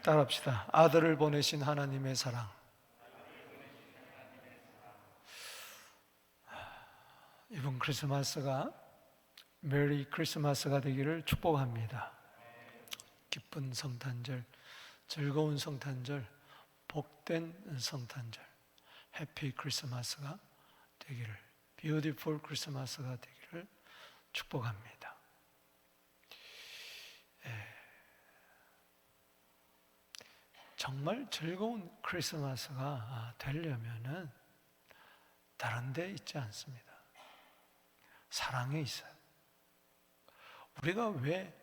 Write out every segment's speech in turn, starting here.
따라합시다. 아들을 보내신 하나님의 사랑. 이번 크리스마스가 메리 크리스마스가 되기를 축복합니다. 기쁜 성탄절, 즐거운 성탄절, 복된 성탄절, 해피 크리스마스가 되기를, 뷰티풀 크리스마스가 되기를 축복합니다. 정말 즐거운 크리스마스가 되려면은 다른 데 있지 않습니다. 사랑에 있어요. 우리가 왜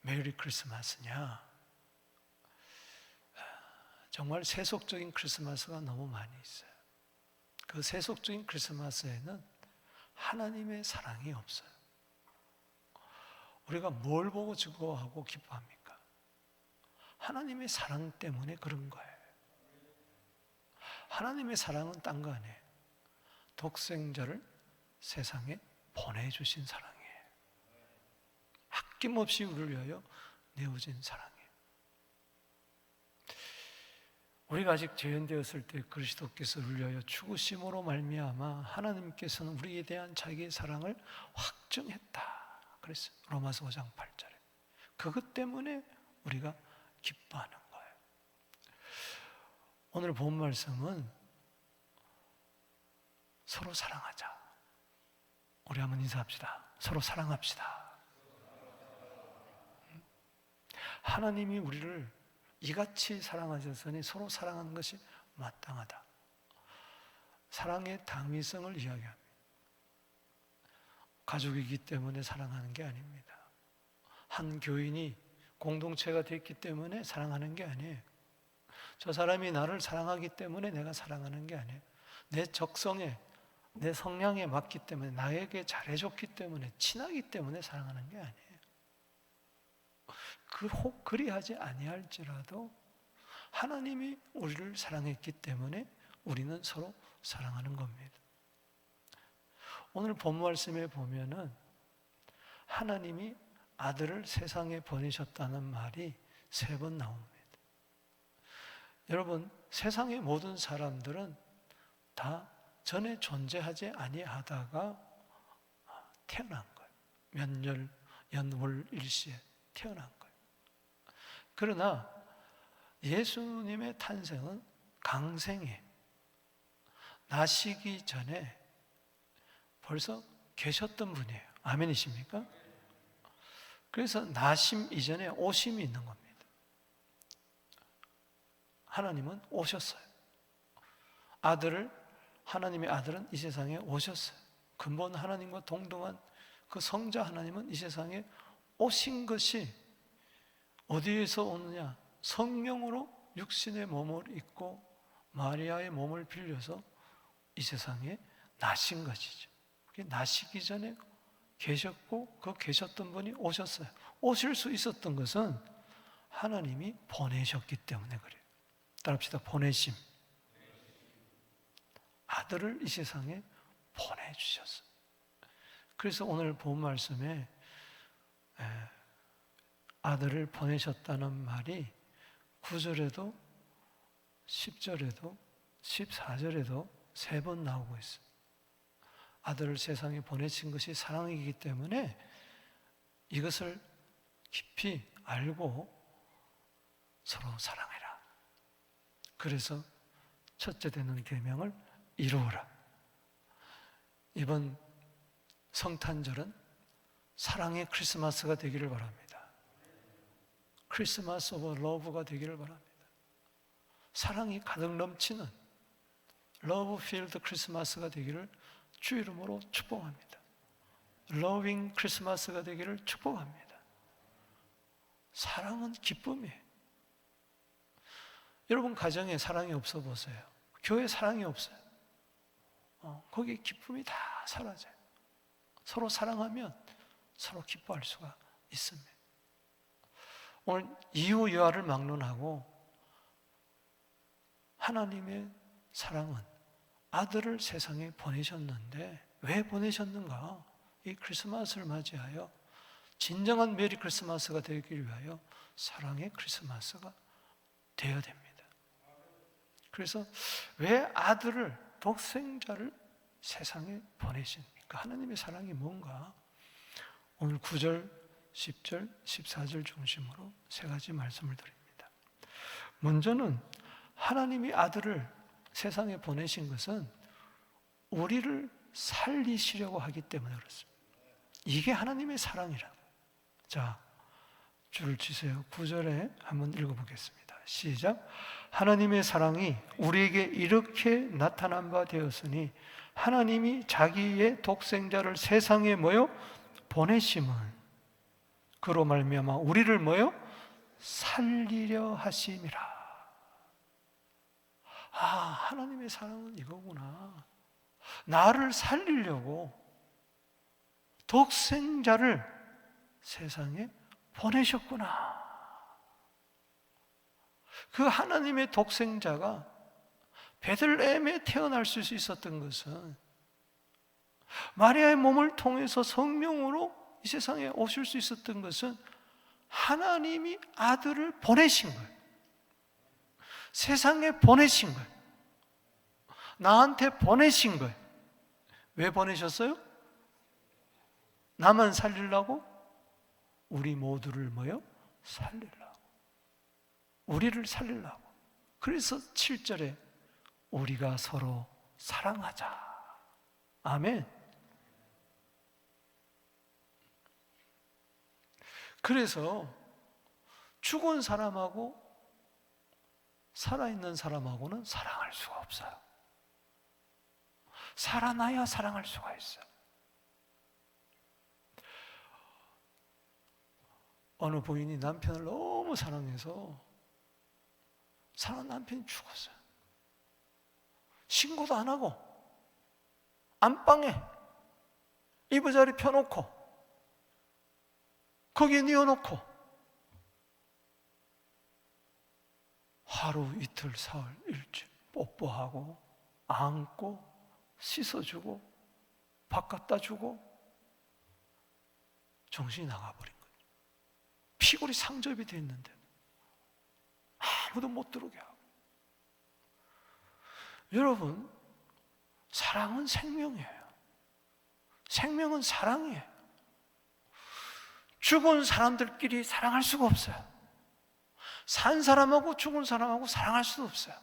메리 크리스마스냐? 정말 세속적인 크리스마스가 너무 많이 있어요. 그 세속적인 크리스마스에는 하나님의 사랑이 없어요. 우리가 뭘 보고 즐거워하고 기뻐합니까? 하나님의 사랑 때문에 그런 거예요. 하나님의 사랑은 딴 거 아니에요. 독생자를 세상에 보내주신 사랑이에요. 아낌없이 우리를 위하여 내어진 사랑이에요. 우리가 아직 죄인되었을 때 그리스도께서 우리를 위하여 죽으심으로 말미암아 하나님께서는 우리에 대한 자기의 사랑을 확증했다 그랬어요. 로마서 5장 8절에. 그것 때문에 우리가 기뻐하는 거예요. 오늘 본 말씀은 서로 사랑하자. 우리 한번 인사합시다. 서로 사랑합시다. 하나님이 우리를 이같이 사랑하셨으니 서로 사랑하는 것이 마땅하다. 사랑의 당위성을 이야기합니다. 가족이기 때문에 사랑하는 게 아닙니다. 한 교인이 공동체가 됐기 때문에 사랑하는 게 아니에요. 저 사람이 나를 사랑하기 때문에 내가 사랑하는 게 아니에요. 내 적성에, 내 성향에 맞기 때문에, 나에게 잘해줬기 때문에, 친하기 때문에 사랑하는 게 아니에요. 혹 그리하지 아니할지라도 하나님이 우리를 사랑했기 때문에 우리는 서로 사랑하는 겁니다. 오늘 본 말씀에 보면은 하나님이 아들을 세상에 보내셨다는 말이 3번 나옵니다. 여러분, 세상의 모든 사람들은 다 전에 존재하지 아니하다가 태어난 거예요. 면열, 연월, 일시에 태어난 거예요. 그러나 예수님의 탄생은 강생이에요. 나시기 전에 벌써 계셨던 분이에요. 아멘이십니까? 그래서 나심 이전에 오심이 있는 겁니다. 하나님은 오셨어요. 하나님의 아들은 이 세상에 오셨어요. 근본 하나님과 동등한 그 성자 하나님은 이 세상에 오신 것이 어디에서 오느냐? 성령으로 육신의 몸을 입고 마리아의 몸을 빌려서 이 세상에 나신 것이죠. 나시기 전에 계셨고 그 계셨던 분이 오셨어요. 오실 수 있었던 것은 하나님이 보내셨기 때문에 그래요. 따라합시다. 보내심. 아들을 이 세상에 보내주셨어요. 그래서 오늘 본 말씀에 아들을 보내셨다는 말이 9절에도 10절에도 14절에도 3번 나오고 있어요. 아들을 세상에 보내신 것이 사랑이기 때문에 이것을 깊이 알고 서로 사랑해라. 그래서 첫째 되는 계명을 이루어라. 이번 성탄절은 사랑의 크리스마스가 되기를 바랍니다. 크리스마스 오브 러브가 되기를 바랍니다. 사랑이 가득 넘치는 러브 필드 크리스마스가 되기를 주 이름으로 축복합니다. 러빙 크리스마스가 되기를 축복합니다. 사랑은 기쁨이에요. 여러분 가정에 사랑이 없어 보세요. 교회에 사랑이 없어요. 거기 기쁨이 다 사라져요. 서로 사랑하면 서로 기뻐할 수가 있습니다. 오늘 이유여하를 막론하고 하나님의 사랑은 아들을 세상에 보내셨는데 왜 보내셨는가? 이 크리스마스를 맞이하여 진정한 메리 크리스마스가 되기 위하여 사랑의 크리스마스가 되어야 됩니다. 그래서 왜 아들을, 독생자를 세상에 보내십니까? 하나님의 사랑이 뭔가? 오늘 9절, 10절, 14절 중심으로 세 가지 말씀을 드립니다. 먼저는 하나님이 아들을 세상에 보내신 것은 우리를 살리시려고 하기 때문에 그렇습니다. 이게 하나님의 사랑이라. 자, 줄을 치세요. 9절에 한번 읽어보겠습니다. 시작. 하나님의 사랑이 우리에게 이렇게 나타난 바 되었으니 하나님이 자기의 독생자를 세상에 뭐요? 보내심을 그로 말미암아 우리를 뭐요? 살리려 하심이라. 아, 하나님의 사랑은 이거구나. 나를 살리려고 독생자를 세상에 보내셨구나. 그 하나님의 독생자가 베들레헴에 태어날 수 있었던 것은, 마리아의 몸을 통해서 성령으로 이 세상에 오실 수 있었던 것은 하나님이 아들을 보내신 거예요. 세상에 보내신 거예요. 나한테 보내신 거예요. 왜 보내셨어요? 나만 살리려고? 우리 모두를 뭐요? 살리려고. 우리를 살리려고. 그래서 7절에 우리가 서로 사랑하자. 아멘. 그래서 죽은 사람하고 살아있는 사람하고는 사랑할 수가 없어요. 살아나야 사랑할 수가 있어요. 어느 부인이 남편을 너무 사랑해서 사랑한 남편이 죽었어요. 신고도 안 하고 안방에 이부자리 펴놓고 거기에 뉘어놓고 하루 이틀 사흘 일주일 뽀뽀하고 안고 씻어주고 밥 갖다 주고 정신이 나가버린 거예요. 피골이 상접이 돼 있는데 아무도 못 들어오게 하고. 여러분, 사랑은 생명이에요. 생명은 사랑이에요. 죽은 사람들끼리 사랑할 수가 없어요. 산 사람하고 죽은 사람하고 사랑할 수도 없어요.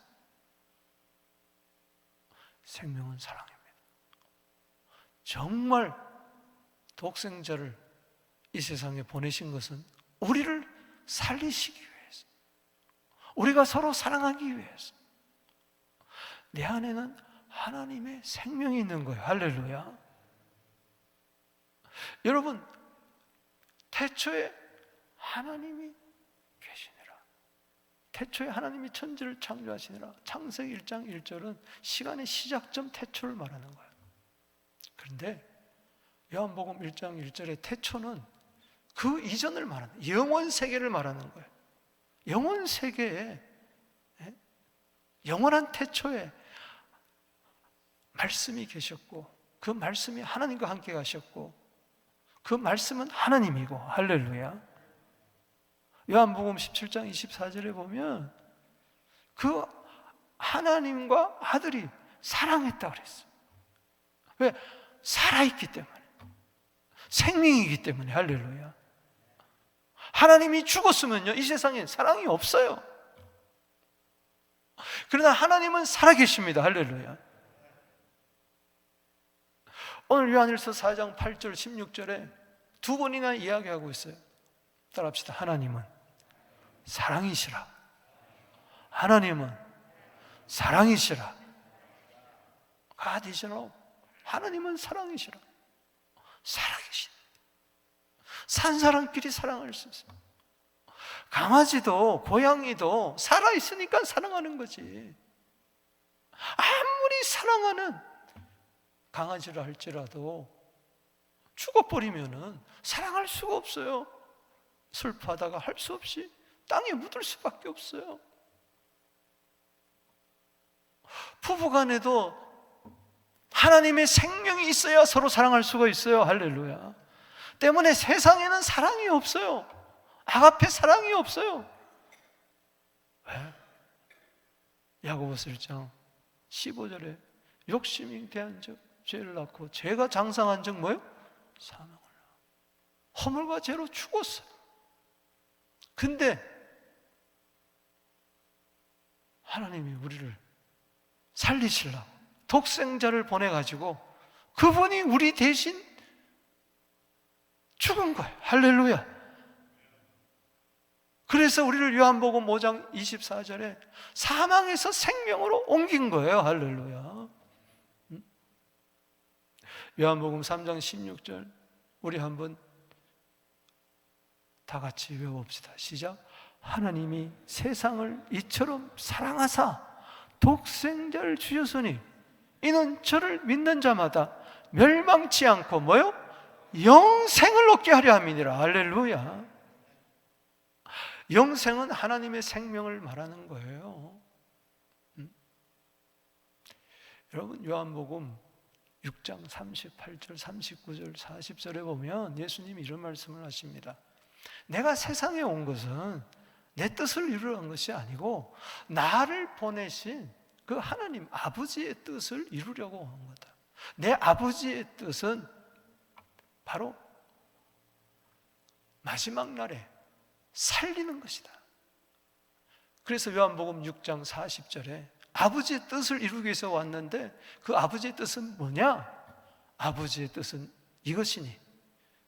생명은 사랑입니다. 정말 독생자를 이 세상에 보내신 것은 우리를 살리시기 위해서, 우리가 서로 사랑하기 위해서. 내 안에는 하나님의 생명이 있는 거예요. 할렐루야. 여러분, 태초에 하나님이 계시니라. 태초에 하나님이 천지를 창조하시니라. 창세기 1장 1절은 시간의 시작점 태초를 말하는 거예요. 그런데 요한복음 1장 1절의 태초는 그 이전을 말하는, 영원 세계를 말하는 거예요. 영원 세계에, 영원한 태초에 말씀이 계셨고, 그 말씀이 하나님과 함께 가셨고, 그 말씀은 하나님이고. 할렐루야. 요한복음 17장 24절에 보면 그 하나님과 아들이 사랑했다고 그랬어요. 왜? 살아있기 때문에, 생명이기 때문에. 할렐루야. 하나님이 죽었으면요, 이 세상에 사랑이 없어요. 그러나 하나님은 살아계십니다. 할렐루야. 오늘 요한일서 4장 8절 16절에 두 번이나 이야기하고 있어요. 따라합시다. 하나님은 사랑이시라. 하나님은 사랑이시라. God is love. 하나님은 사랑이시라. 살아계신. 산 사람끼리 사랑할 수 있어요. 강아지도 고양이도 살아있으니까 사랑하는 거지. 아무리 사랑하는 강아지를 할지라도 죽어버리면은 사랑할 수가 없어요. 슬퍼하다가 할 수 없이 땅에 묻을 수밖에 없어요. 부부간에도 하나님의 생명이 있어야 서로 사랑할 수가 있어요. 할렐루야. 때문에 세상에는 사랑이 없어요. 아가페 사랑이 없어요. 왜? 야고보서 1장 15절에 욕심이 대한 적 죄를 낳고 죄가 장성한 적 뭐예요? 사망을. 허물과 죄로 죽었어요. 근데 하나님이 우리를 살리시려고 독생자를 보내가지고 그분이 우리 대신 죽은 거예요. 할렐루야. 그래서 우리를 요한복음 5장 24절에 사망에서 생명으로 옮긴 거예요. 할렐루야. 요한복음 3장 16절 우리 한번 다 같이 외워봅시다. 시작. 하나님이 세상을 이처럼 사랑하사 독생자를 주셨으니 이는 저를 믿는 자마다 멸망치 않고 뭐요? 영생을 얻게 하려 함이니라. 할렐루야. 영생은 하나님의 생명을 말하는 거예요. 여러분 요한복음 6장 38절, 39절, 40절에 보면 예수님이 이런 말씀을 하십니다. 내가 세상에 온 것은 내 뜻을 이루려는 것이 아니고 나를 보내신 그 하나님 아버지의 뜻을 이루려고 한 거다. 내 아버지의 뜻은 바로 마지막 날에 살리는 것이다. 그래서 요한복음 6장 40절에 아버지의 뜻을 이루기 위해서 왔는데 그 아버지의 뜻은 뭐냐? 아버지의 뜻은 이것이니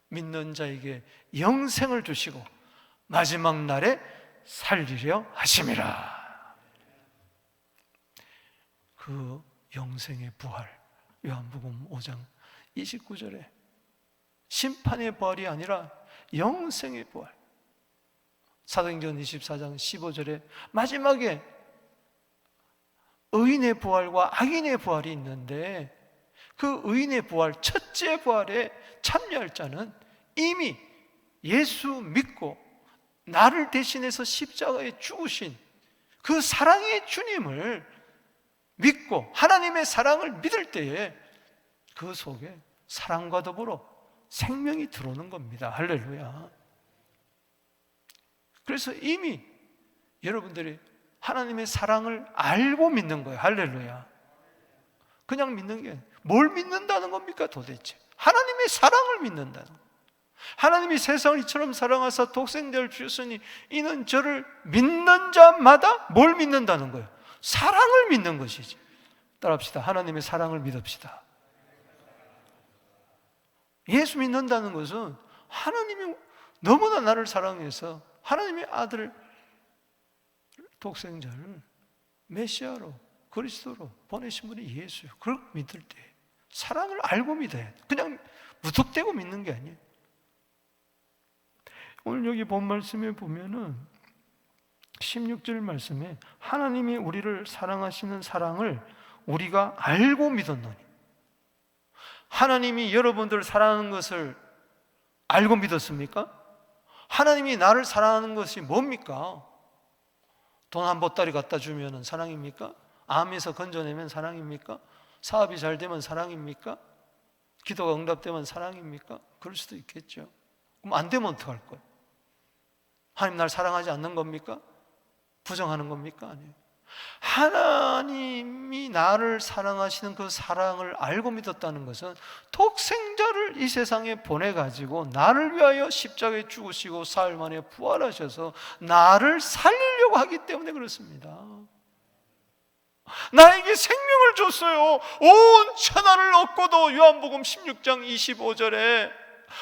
믿는 자에게 영생을 주시고 마지막 날에 살리려 하심이라. 그 영생의 부활, 요한복음 5장 29절에 심판의 부활이 아니라 영생의 부활, 사도행전 24장 15절에 마지막에 의인의 부활과 악인의 부활이 있는데 그 의인의 부활, 첫째 부활에 참여할 자는 이미 예수 믿고 나를 대신해서 십자가에 죽으신 그 사랑의 주님을 믿고 하나님의 사랑을 믿을 때에 그 속에 사랑과 더불어 생명이 들어오는 겁니다. 할렐루야. 그래서 이미 여러분들이 하나님의 사랑을 알고 믿는 거예요. 할렐루야. 그냥 믿는 게 뭘 믿는다는 겁니까 도대체? 하나님의 사랑을 믿는다는 거예요. 하나님이 세상을 이처럼 사랑하사 독생자를 주셨으니 이는 저를 믿는 자마다 뭘 믿는다는 거예요? 사랑을 믿는 것이지. 따라합시다. 하나님의 사랑을 믿읍시다. 예수 믿는다는 것은 하나님이 너무나 나를 사랑해서 하나님의 아들 독생자를 메시아로 그리스도로 보내신 분이 예수예요. 그걸 믿을 때 사랑을 알고 믿어야 돼. 그냥 무턱대고 믿는 게 아니에요. 오늘 여기 본 말씀에 보면은 16절 말씀에 하나님이 우리를 사랑하시는 사랑을 우리가 알고 믿었노니, 하나님이 여러분들을 사랑하는 것을 알고 믿었습니까? 하나님이 나를 사랑하는 것이 뭡니까? 돈 한 보따리 갖다 주면 사랑입니까? 암에서 건져내면 사랑입니까? 사업이 잘 되면 사랑입니까? 기도가 응답되면 사랑입니까? 그럴 수도 있겠죠. 그럼 안 되면 어떡할 거예요? 하나님 날 사랑하지 않는 겁니까? 부정하는 겁니까? 아니에요. 하나님이 나를 사랑하시는 그 사랑을 알고 믿었다는 것은 독생자를 이 세상에 보내가지고 나를 위하여 십자가에 죽으시고 사흘 만에 부활하셔서 나를 살리려고 하기 때문에 그렇습니다. 나에게 생명을 줬어요. 온 천하를 얻고도 요한복음 16장 25절에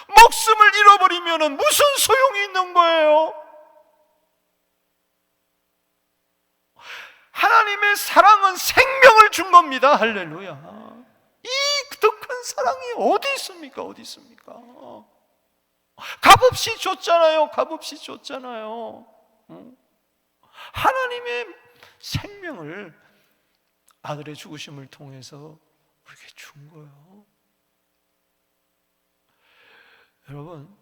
목숨을 잃어버리면 무슨 소용이 있는 거예요? 하나님의 사랑은 생명을 준 겁니다. 할렐루야. 이 더 큰 사랑이 어디 있습니까? 어디 있습니까? 값없이 줬잖아요. 값없이 줬잖아요. 하나님의 생명을 아들의 죽으심을 통해서 우리에게 준 거예요. 여러분,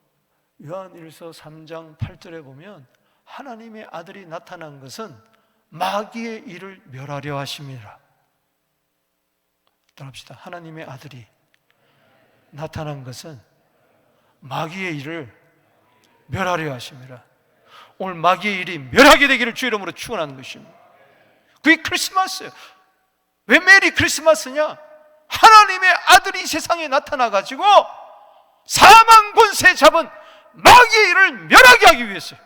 요한일서 3장 8절에 보면 하나님의 아들이 나타난 것은 마귀의 일을 멸하려 하심이라. 따라합시다. 하나님의 아들이 나타난 것은 마귀의 일을 멸하려 하심이라. 오늘 마귀의 일이 멸하게 되기를 주의 이름으로 축원하는 것입니다. 그게 크리스마스예요. 왜 메리 크리스마스냐? 하나님의 아들이 세상에 나타나가지고 사망 권세 잡은 마귀의 일을 멸하게 하기 위해서요.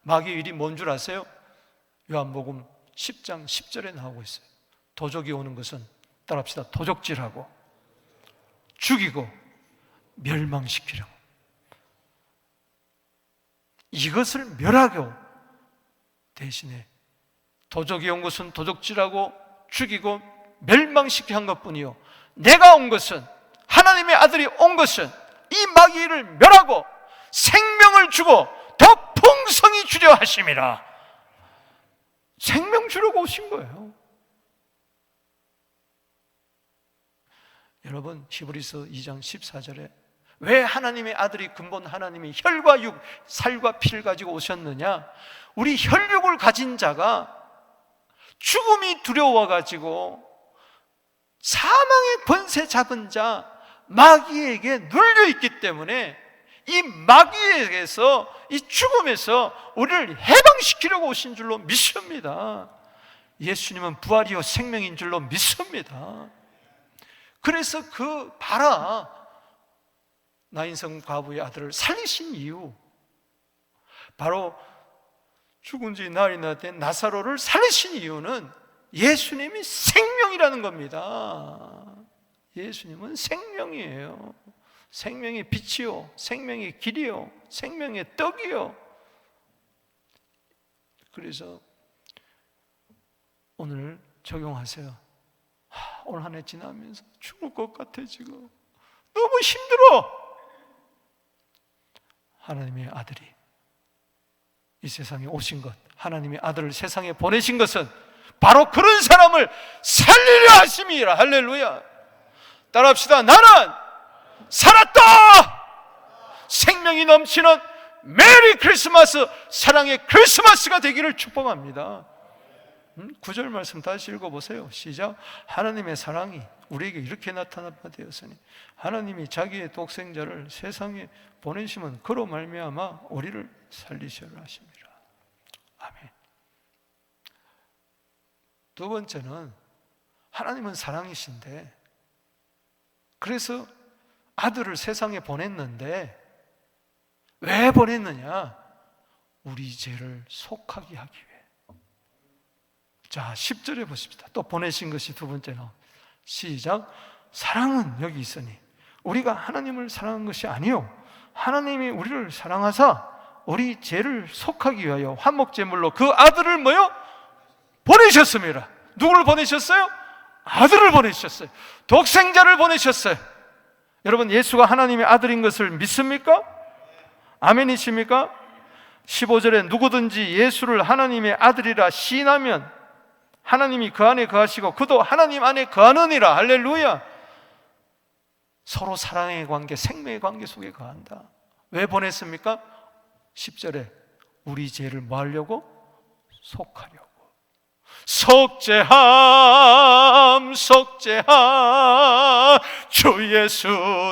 마귀의 일이 뭔 줄 아세요? 요한복음 10장 10절에 나오고 있어요. 도적이 오는 것은, 따라합시다, 도적질하고 죽이고 멸망시키려고, 이것을 멸하고, 대신에 도적이 온 것은 도적질하고 죽이고 멸망시키게 한 것뿐이요, 내가 온 것은, 하나님의 아들이 온 것은 이 마귀를 멸하고 생명을 주고 더 풍성히 주려 하심이라. 생명 주려고 오신 거예요. 여러분, 히브리서 2장 14절에 왜 하나님의 아들이 근본 하나님이 혈과 육, 살과 피를 가지고 오셨느냐? 우리 혈육을 가진 자가 죽음이 두려워가지고 사망의 권세 잡은 자 마귀에게 눌려있기 때문에 이 마귀에게서, 이 죽음에서 우리를 해방시키려고 오신 줄로 믿습니다. 예수님은 부활이요 생명인 줄로 믿습니다. 그래서 그 바라 나인성 과부의 아들을 살리신 이유, 바로 죽은 지 나흘이나 된 나사로를 살리신 이유는 예수님이 생명이라는 겁니다. 예수님은 생명이에요. 생명의 빛이요, 생명의 길이요, 생명의 떡이요. 그래서 오늘 적용하세요. 오늘 한 해 지나면서 죽을 것 같아, 지금 너무 힘들어. 하나님의 아들이 이 세상에 오신 것, 하나님의 아들을 세상에 보내신 것은 바로 그런 사람을 살리려 하심이라. 할렐루야. 따라합시다. 나는 살았다. 생명이 넘치는 메리 크리스마스, 사랑의 크리스마스가 되기를 축복합니다. 9절 말씀 다시 읽어보세요. 시작. 하나님의 사랑이 우리에게 이렇게 나타나되었으니 하나님이 자기의 독생자를 세상에 보내시면 그로 말미암아 우리를 살리시려 하십니다. 아멘. 두 번째는 하나님은 사랑이신데, 그래서 아들을 세상에 보냈는데 왜 보냈느냐? 우리 죄를 속하게 하기 위해. 자, 10절에 보십시다. 또 보내신 것이 두 번째 나옵니다. 시작. 사랑은 여기 있으니 우리가 하나님을 사랑한 것이 아니요 하나님이 우리를 사랑하사 우리 죄를 속하기 위하여 화목제물로 그 아들을 뭐요? 보내셨습니다. 누구를 보내셨어요? 아들을 보내셨어요. 독생자를 보내셨어요. 여러분, 예수가 하나님의 아들인 것을 믿습니까? 아멘이십니까? 15절에 누구든지 예수를 하나님의 아들이라 시인하면 하나님이 그 안에 거하시고 그도 하나님 안에 거하느니라. 할렐루야. 서로 사랑의 관계, 생명의 관계 속에 거한다. 왜 보냈습니까? 10절에 우리 죄를 뭐 하려고? 속하려고. 속죄함 속죄함 주 예수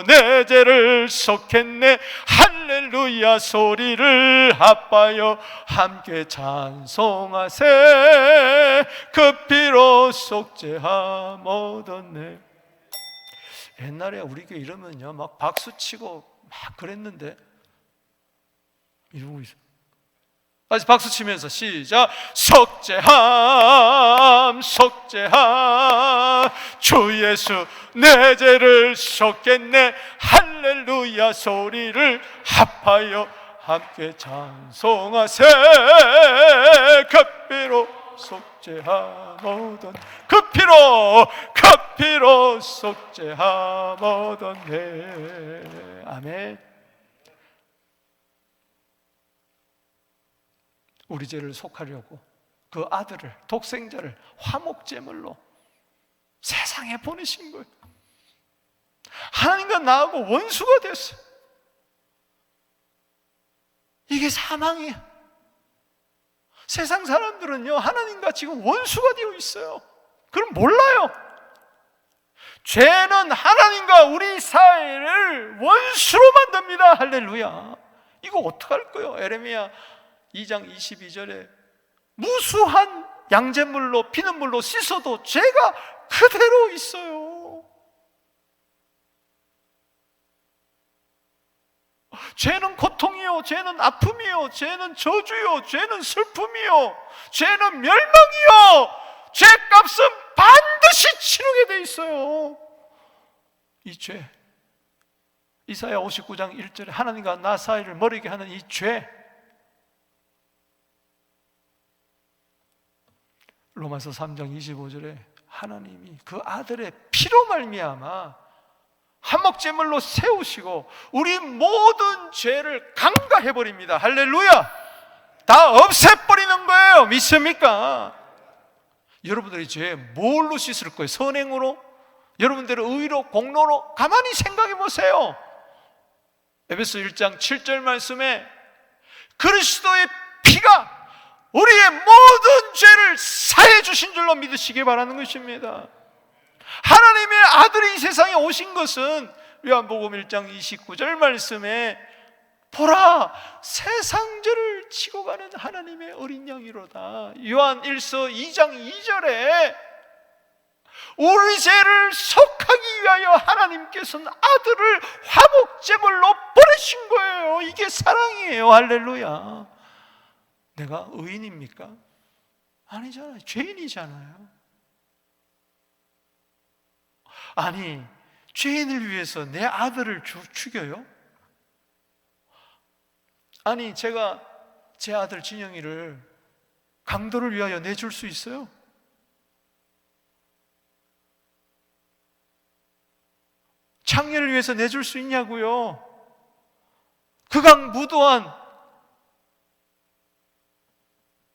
내 죄를 속했네. 할렐루야 소리를 합하여 함께 찬송하세. 그 피로 속죄함 얻었네. 옛날에 우리 교회 이러면요 막 박수치고 막 그랬는데 이러고 있어. 다시 박수 치면서 시작. 속죄함 속죄함 주 예수 내 죄를 속했네. 할렐루야 소리를 합하여 함께 찬송하세. 그 피로 속죄함 얻었네. 그 피로 속죄함 얻었네. 아멘. 우리 죄를 속하려고 그 아들을, 독생자를 화목제물로 세상에 보내신 거예요. 하나님과 나하고 원수가 됐어요. 이게 사망이에요. 세상 사람들은요 하나님과 지금 원수가 되어 있어요. 그럼 몰라요. 죄는 하나님과 우리 사이를 원수로 만듭니다. 할렐루야. 이거 어떡할 거예요? 에레미야 2장 22절에 무수한 양잿물로 피눈물로 씻어도 죄가 그대로 있어요. 죄는 고통이요, 죄는 아픔이요, 죄는 저주요, 죄는 슬픔이요, 죄는 멸망이요, 죄값은 반드시 치르게 돼 있어요. 이 죄, 이사야 59장 1절에 하나님과 나 사이를 멀게 하는 이 죄, 로마서 3장 25절에 하나님이 그 아들의 피로 말미암아 한목제물로 세우시고 우리 모든 죄를 강가해버립니다. 할렐루야! 다 없애버리는 거예요. 믿습니까? 여러분들의 죄 뭘로 씻을 거예요? 선행으로? 여러분들의 의로, 공로로? 가만히 생각해 보세요. 에베소 1장 7절 말씀에 그리스도의 피가 우리의 모든 죄를 사해 주신 줄로 믿으시기 바라는 것입니다. 하나님의 아들이 이 세상에 오신 것은 요한복음 1장 29절 말씀에 보라 세상 죄를 지고 가는 하나님의 어린 양이로다. 요한 1서 2장 2절에 우리 죄를 속하기 위하여 하나님께서는 아들을 화목제물로 보내신 거예요. 이게 사랑이에요. 할렐루야. 내가 의인입니까? 아니잖아요. 죄인이잖아요. 아니, 죄인을 위해서 내 아들을 죽여요? 아니, 제가 제 아들 진영이를 강도를 위하여 내줄 수 있어요? 창녀를 위해서 내줄 수 있냐고요? 극악무도한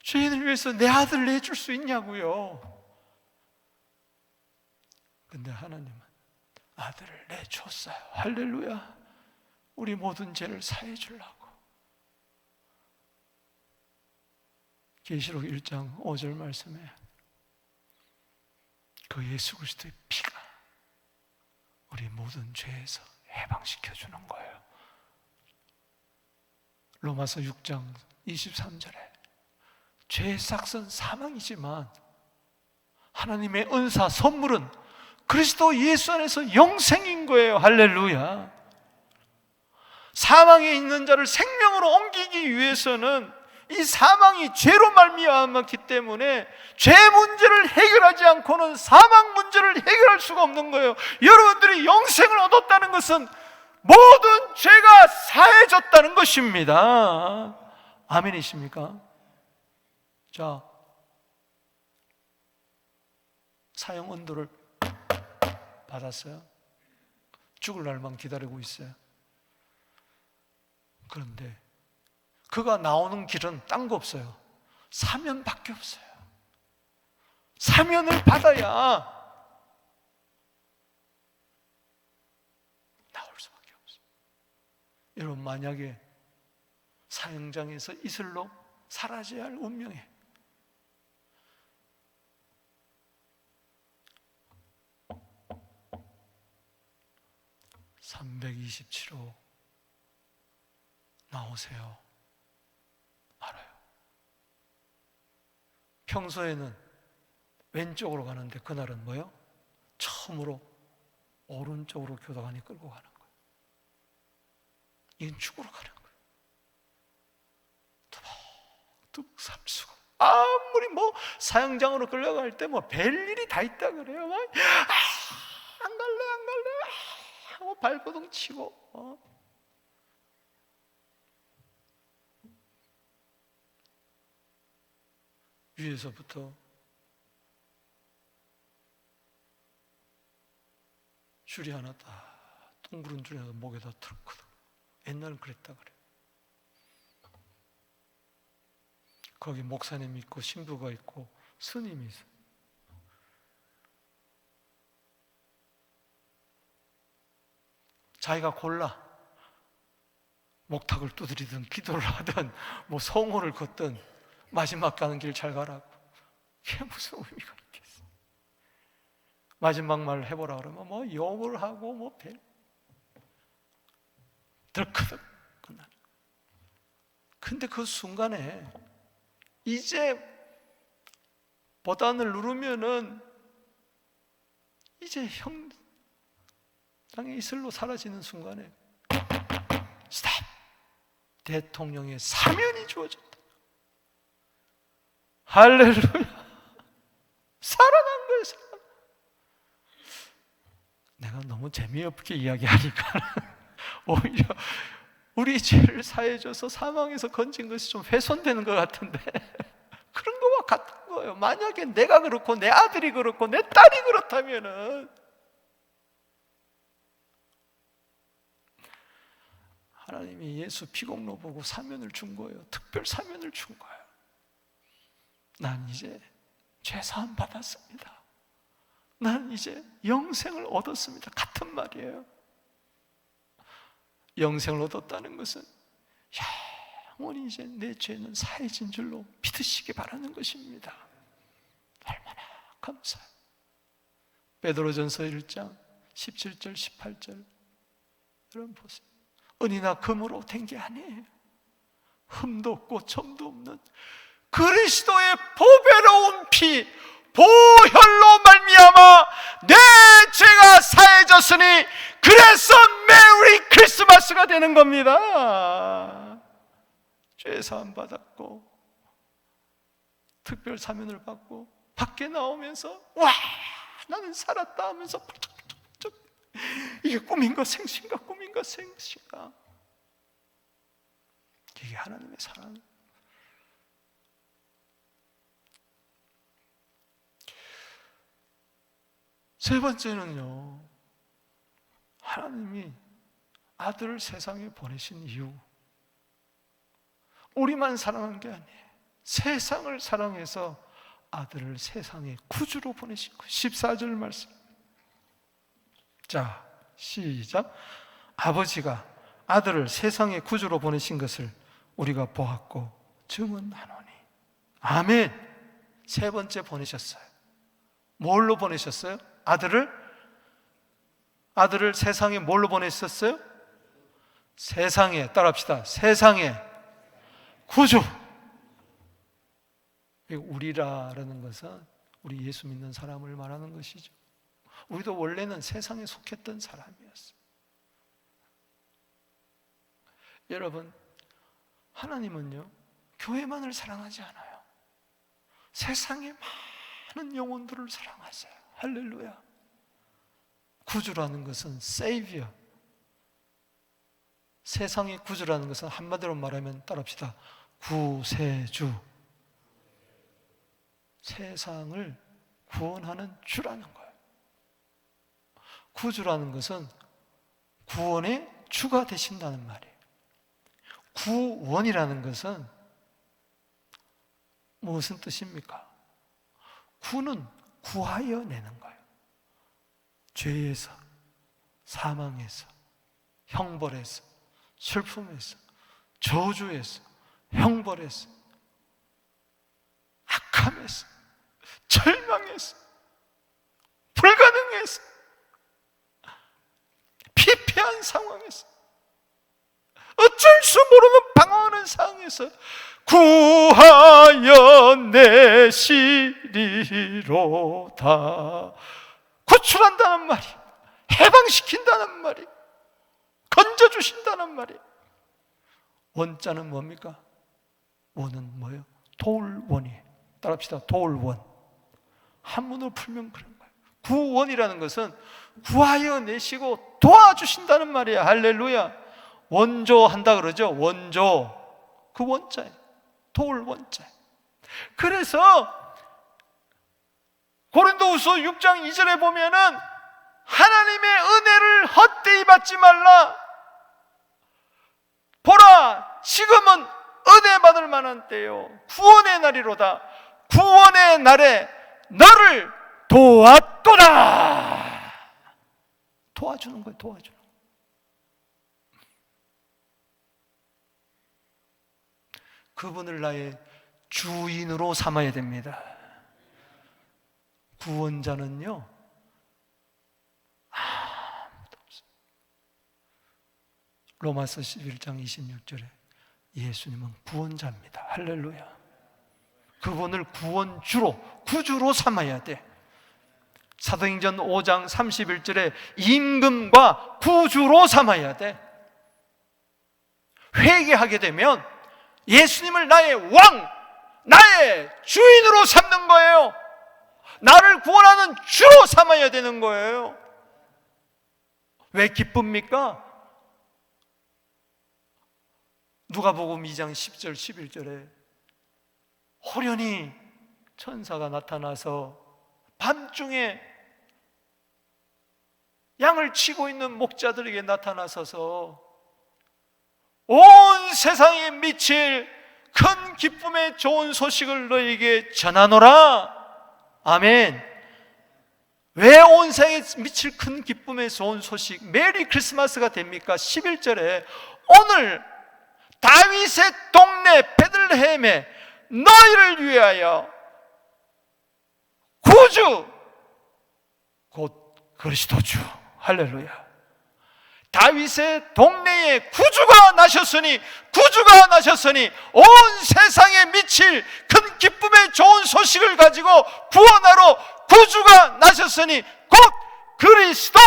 죄인을 위해서 내 아들을 내줄 수 있냐고요? 근데 하나님은 아들을 내줬어요. 할렐루야. 우리 모든 죄를 사해 주려고. 계시록 1장 5절 말씀에 그 예수 그리스도의 피가 우리 모든 죄에서 해방시켜 주는 거예요. 로마서 6장 23절에 죄의 싹은 사망이지만 하나님의 은사 선물은 그리스도 예수 안에서 영생인 거예요. 할렐루야. 사망에 있는 자를 생명으로 옮기기 위해서는 이 사망이 죄로 말미암았기 때문에 죄 문제를 해결하지 않고는 사망 문제를 해결할 수가 없는 거예요. 여러분들이 영생을 얻었다는 것은 모든 죄가 사해졌다는 것입니다. 아멘이십니까? 자, 사형 언도를 받았어요. 죽을 날만 기다리고 있어요. 그런데 그가 나오는 길은 딴 거 없어요. 사면밖에 없어요. 사면을 받아야 나올 수밖에 없어요. 여러분, 만약에 사형장에서 이슬로 사라져야 할 운명에 327호 나오세요. 알아요. 평소에는 왼쪽으로 가는데 그날은 뭐요? 처음으로 오른쪽으로 교도관이 끌고 가는 거예요. 이건 죽으러 가는 거예요. 두벅두벅 삼수고 아무리 뭐 사형장으로 끌려갈 때 뭐 별일이 다 있다 그래요. 안 갈래 하고 발버둥 치고 위에서부터 줄이 하나 딱 둥그런 줄이 하나 목에다 틀었거든. 옛날엔 그랬다 그래. 거기 목사님 있고 신부가 있고 스님이 있어. 자기가 골라 목탁을 두드리든 기도를 하든 뭐 성호를 걷든 마지막 가는 길 잘 가라고. 그게 무슨 의미가 있겠어? 마지막 말을 해보라 그러면 뭐 욕을 하고 뭐 덜커덕 끝나. 근데 그 순간에 이제 보단을 누르면은 이제 형 땅에 이슬로 사라지는 순간에 스탑! 대통령의 사면이 주어졌다. 할렐루야. 살아난 거예요. 살아난. 내가 너무 재미없게 이야기하니까 오히려 우리 죄를 사해줘서 사망에서 건진 것이 좀 훼손되는 것 같은데 그런 거와 같은 거예요. 만약에 내가 그렇고 내 아들이 그렇고 내 딸이 그렇다면은 하나님이 예수 피공로 보고 사면을 준 거예요. 특별 사면을 준 거예요. 난 이제 죄사함 받았습니다. 난 이제 영생을 얻었습니다. 같은 말이에요. 영생을 얻었다는 것은 영원히 이제 내 죄는 사해진 줄로 믿으시기 바라는 것입니다. 얼마나 감사해요. 베드로전서 1장 17절 18절 여러분 보세요. 은이나 금으로 된 게 아니에요. 흠도 없고 점도 없는 그리스도의 보배로운 피 보혈로 말미암아 내 죄가 사해졌으니 그래서 메리 크리스마스가 되는 겁니다. 죄사함 받았고 특별 사면을 받고 밖에 나오면서 와 나는 살았다 하면서 이게 꿈인가 생신가 꿈인가 생신가. 이게 하나님의 사랑. 세 번째는요, 하나님이 아들을 세상에 보내신 이유, 우리만 사랑한 게 아니에요. 세상을 사랑해서 아들을 세상에 구주로 보내신 거예요. 14절 말씀. 자, 시작. 아버지가 아들을 세상에 구주로 보내신 것을 우리가 보았고 증언하노니. 아멘. 세 번째 보내셨어요. 뭘로 보내셨어요? 아들을 세상에 뭘로 보내셨어요? 세상에, 따라합시다. 세상에 구주. 우리라는 것은 우리 예수 믿는 사람을 말하는 것이죠. 우리도 원래는 세상에 속했던 사람이었어요. 여러분, 하나님은요, 교회만을 사랑하지 않아요. 세상에 많은 영혼들을 사랑하세요. 할렐루야. 구주라는 것은 Savior. 세상의 구주라는 것은 한마디로 말하면 따라합시다. 구세주. 세상을 구원하는 주라는 거예요. 구주라는 것은 구원의 주가 되신다는 말이에요. 구원이라는 것은 무슨 뜻입니까? 구는 구하여 내는 거예요. 죄에서, 사망에서, 형벌에서, 슬픔에서, 저주에서, 형벌에서, 악함에서, 절망에서, 불가능해서, 피폐한 상황에서, 어쩔 수 모르는 방황하는 상황에서 구하여 내시리로다. 구출한다는 말이, 해방시킨다는 말이, 건져주신다는 말이. 원자는 뭡니까? 원은 뭐예요? 도울원이에요. 따라합시다. 도울원. 한문으로 풀면 그런 거예요. 구원이라는 것은 구하여 내시고 도와주신다는 말이에요. 할렐루야. 원조한다 그러죠. 원조. 그 원자예요. 도울원자. 그래서 고린도후서 6장 2절에 보면은 하나님의 은혜를 헛되이 받지 말라. 보라, 지금은 은혜 받을 만한 때요, 구원의 날이로다. 구원의 날에 너를 도왔도다. 도와주는 거예요. 도와주는 거예요. 그분을 나의 주인으로 삼아야 됩니다. 구원자는요, 아무도 없어요. 로마서 11장 26절에 예수님은 구원자입니다. 할렐루야. 그분을 구원주로, 구주로 삼아야 돼. 사도행전 5장 31절에 임금과 구주로 삼아야 돼. 회개하게 되면 예수님을 나의 왕, 나의 주인으로 삼는 거예요. 나를 구원하는 주로 삼아야 되는 거예요. 왜 기쁩니까? 누가복음 2장 10절 11절에 호련히 천사가 나타나서 밤중에 양을 치고 있는 목자들에게 나타나서서 온 세상에 미칠 큰 기쁨의 좋은 소식을 너에게 전하노라. 아멘. 왜 온 세상에 미칠 큰 기쁨의 좋은 소식, 메리 크리스마스가 됩니까? 11절에 오늘 다윗의 동네 베들레헴에 너희를 위하여 구주, 곧 그리스도주. 할렐루야. 다윗의 동네에 구주가 나셨으니 온 세상에 미칠 큰 기쁨의 좋은 소식을 가지고 구원하러 구주가 나셨으니 곧 그리스도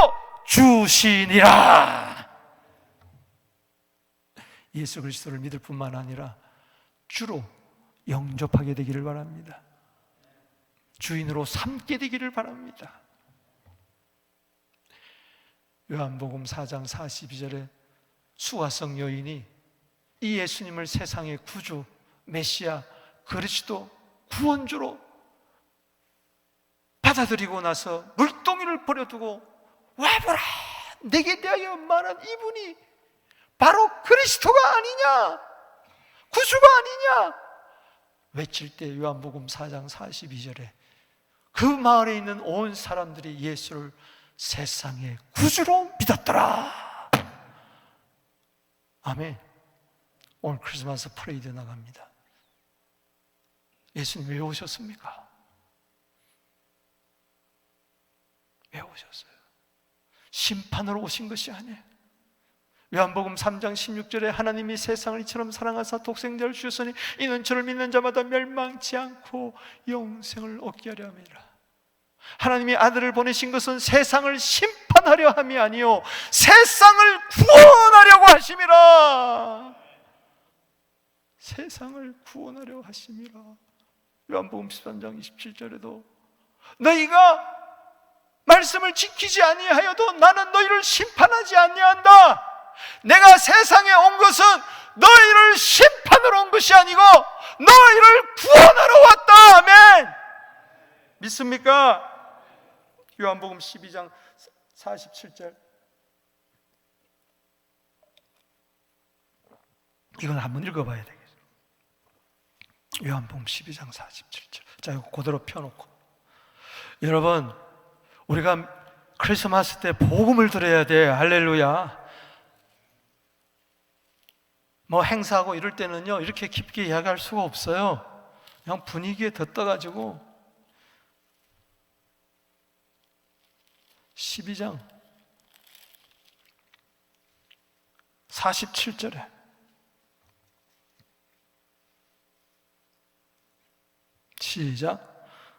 주시니라. 예수 그리스도를 믿을 뿐만 아니라 주로 영접하게 되기를 바랍니다. 주인으로 삼게 되기를 바랍니다. 요한복음 4장 42절에 수가성 여인이 이 예수님을 세상의 구주, 메시아, 그리스도, 구원주로 받아들이고 나서 물동이를 버려두고 와보라, 내게 대하여 말한 이분이 바로 그리스도가 아니냐, 구주가 아니냐 외칠 때 요한복음 4장 42절에 그 마을에 있는 온 사람들이 예수를 세상의 구주로 믿었더라. 아멘. 오늘 크리스마스 프레이드 나갑니다. 예수님 왜 오셨습니까? 왜 오셨어요? 심판으로 오신 것이 아니에요. 요한복음 3장 16절에 하나님이 세상을 이처럼 사랑하사 독생자를 주셨으니 이는 저를 믿는 자마다 멸망치 않고 영생을 얻게 하려 함이라. 하나님이 아들을 보내신 것은 세상을 심판하려 함이 아니요 세상을 구원하려고 하심이라. 세상을 구원하려 하심이라. 요한복음 13장 27절에도 너희가 말씀을 지키지 아니하여도 나는 너희를 심판하지 아니한다. 내가 세상에 온 것은 너희를 심판하러 온 것이 아니고 너희를 구원하러 왔다. 아멘. 믿습니까? 요한복음 12장 47절. 이건 한번 읽어봐야 되겠어요. 요한복음 12장 47절. 자, 이거 그대로 펴놓고. 여러분, 우리가 크리스마스 때 복음을 들어야 돼. 할렐루야. 뭐 행사하고 이럴 때는요 이렇게 깊게 이야기할 수가 없어요. 그냥 분위기에 덧떠가지고 12장 47절에 시작.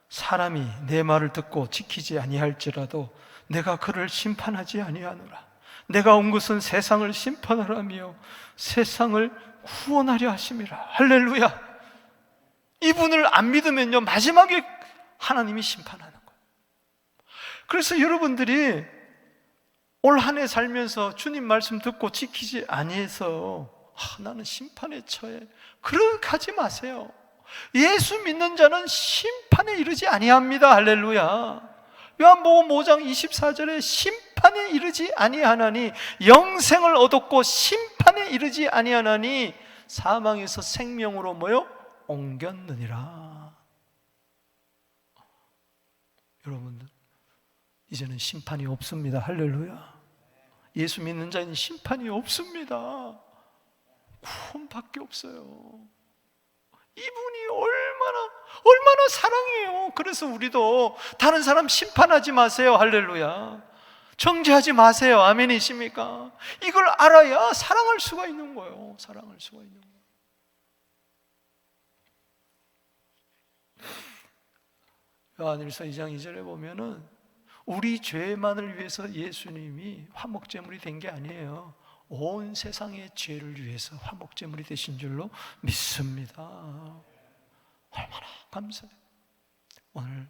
사람이 내 말을 듣고 지키지 아니할지라도 내가 그를 심판하지 아니하노라. 내가 온 것은 세상을 심판하려 하며 세상을 구원하려 하심이라. 할렐루야. 이분을 안 믿으면요 마지막에 하나님이 심판하는 거예요. 그래서 여러분들이 올 한 해 살면서 주님 말씀 듣고 지키지 아니해서 나는 심판에 처해, 그렇게 하지 마세요. 예수 믿는 자는 심판에 이르지 아니합니다. 할렐루야. 요한복음 5장 24절에 심판에 이르지 아니하나니 영생을 얻었고 심판에 이르지 아니하나니 사망에서 생명으로 뭐요? 옮겼느니라. 여러분들 이제는 심판이 없습니다. 할렐루야. 예수 믿는 자는 심판이 없습니다. 구원밖에 없어요. 이분이 얼마나 사랑해요. 그래서 우리도 다른 사람 심판하지 마세요. 할렐루야. 정죄하지 마세요. 아멘이십니까? 이걸 알아야 사랑할 수가 있는 거예요. 사랑할 수가 있는 거예요. 요한일서 2장 2절에 보면은 우리 죄만을 위해서 예수님이 화목제물이 된 게 아니에요. 온 세상의 죄를 위해서 화목제물이 되신 줄로 믿습니다. 얼마나 감사해요. 오늘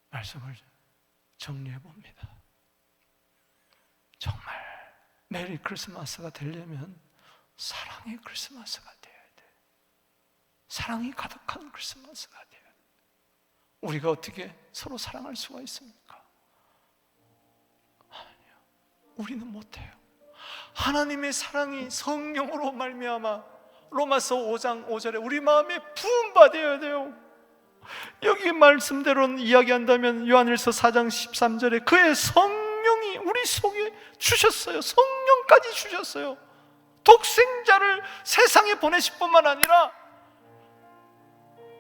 말씀을 정리해 봅니다. 정말 메리 크리스마스가 되려면 사랑의 크리스마스가 돼야 돼. 사랑이 가득한 크리스마스가 돼야 돼. 우리가 어떻게 서로 사랑할 수가 있습니까? 아니요. 우리는 못해요. 하나님의 사랑이 성령으로 말미암아 로마서 5장 5절에 우리 마음에 부음받아야 돼요. 여기 말씀대로 이야기한다면 요한일서 4장 13절에 그의 성령이 우리 속에 주셨어요. 성령까지 주셨어요. 독생자를 세상에 보내실 뿐만 아니라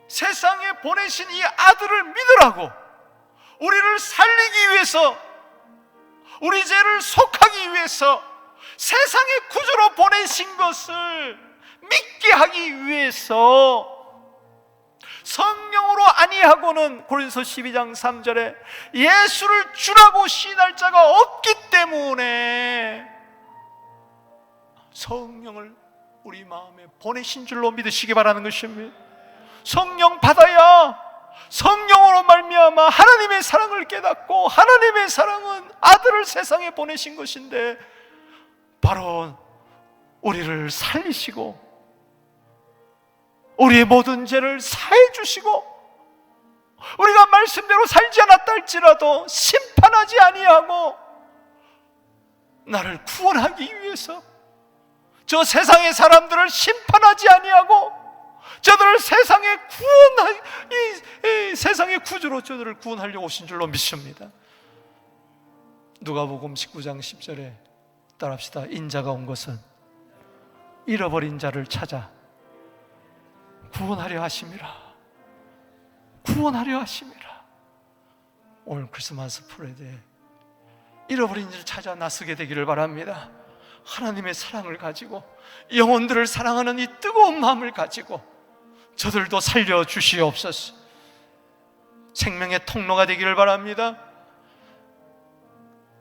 세상에 보내신 이 아들을 믿으라고, 우리를 살리기 위해서, 우리 죄를 속하기 위해서 세상의 구주로 보내신 것을 믿게 하기 위해서 성령으로 아니하고는 고린도서 12장 3절에 예수를 주라고 시인할 자가 없기 때문에 성령을 우리 마음에 보내신 줄로 믿으시기 바라는 것입니다. 성령 받아야 성령으로 말미암아 하나님의 사랑을 깨닫고, 하나님의 사랑은 아들을 세상에 보내신 것인데 바로 우리를 살리시고 우리의 모든 죄를 사해 주시고 우리가 말씀대로 살지 않았다 할지라도 심판하지 아니하고 나를 구원하기 위해서, 저 세상의 사람들을 심판하지 아니하고 저들을 세상의 이 세상의 구주로 저들을 구원하려고 오신 줄로 믿습니다. 누가복음 19장 10절에 따라합시다. 인자가 온 것은 잃어버린 자를 찾아 구원하려 하심이라. 구원하려 하심이라. 오늘 크리스마스 프레드에 잃어버린 자를 찾아 나서게 되기를 바랍니다. 하나님의 사랑을 가지고, 영혼들을 사랑하는 이 뜨거운 마음을 가지고 저들도 살려주시옵소서. 생명의 통로가 되기를 바랍니다.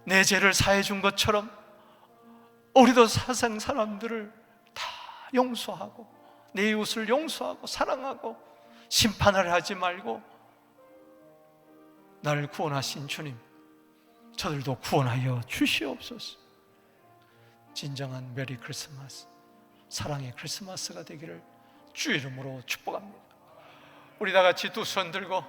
내 죄를 사해 준 것처럼 우리도 세상 사람들을 다 용서하고 내 이웃을 용서하고 사랑하고 심판을 하지 말고 나를 구원하신 주님, 저들도 구원하여 주시옵소서. 진정한 메리 크리스마스, 사랑의 크리스마스가 되기를 주 이름으로 축복합니다. 우리 다 같이 두 손 들고